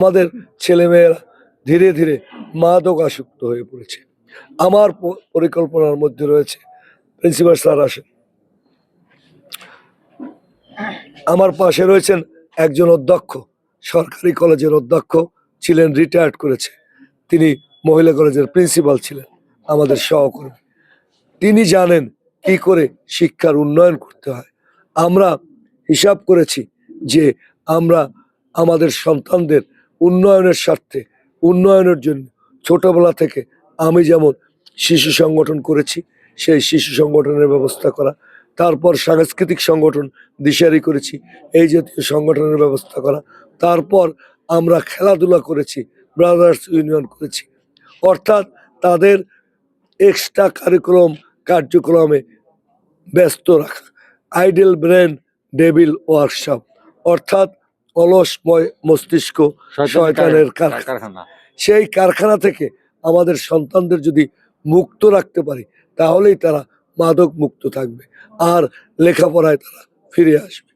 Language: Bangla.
আমাদের ছেলেমেয়েরা ধীরে ধীরে মাদক আসক্ত হয়ে পড়েছে। আমার পরিকল্পনার মধ্যে রয়েছে, প্রিন্সিপাল স্যার আসেন, আমার পাশে রয়েছেন একজন অধ্যক্ষ, সরকারি কলেজের অধ্যক্ষ ছিলেন, রিটায়ার্ড করেছে, তিনি মহিলা কলেজের প্রিন্সিপাল ছিলেন, আমাদের সহকর্মী। তিনি জানেন কি করে শিক্ষার উন্নয়ন করতে হয়। আমরা হিসাব করেছি যে আমরা আমাদের সন্তানদের উন্নয়নের স্বার্থে, উন্নয়নের জন্য ছোটবেলা থেকে আমি যেমন শিশু সংগঠন করেছি, সেই শিশু সংগঠনের ব্যবস্থা করা, তারপর সাংস্কৃতিক সংগঠন দিশারি করেছি, এই জাতীয় সংগঠনের ব্যবস্থা করা, তারপর আমরা খেলাধুলা করেছি, ব্রাদার্স ইউনিয়ন করেছি, অর্থাৎ তাদের এক্সট্রা কারিকুলাম কার্যক্রমে ব্যস্ত রাখা। আইডেল ব্রেন ডেভিল ওয়ার্কশপ, অর্থাৎ অলসময় মস্তিষ্ক শয়তানের কারখানা। সেই কারখানা থেকে আমাদের সন্তানদের যদি মুক্ত রাখতে পারি, তাহলেই তারা মাদক মুক্ত থাকবে আর লেখাপড়ায় তারা ফিরে আসবে।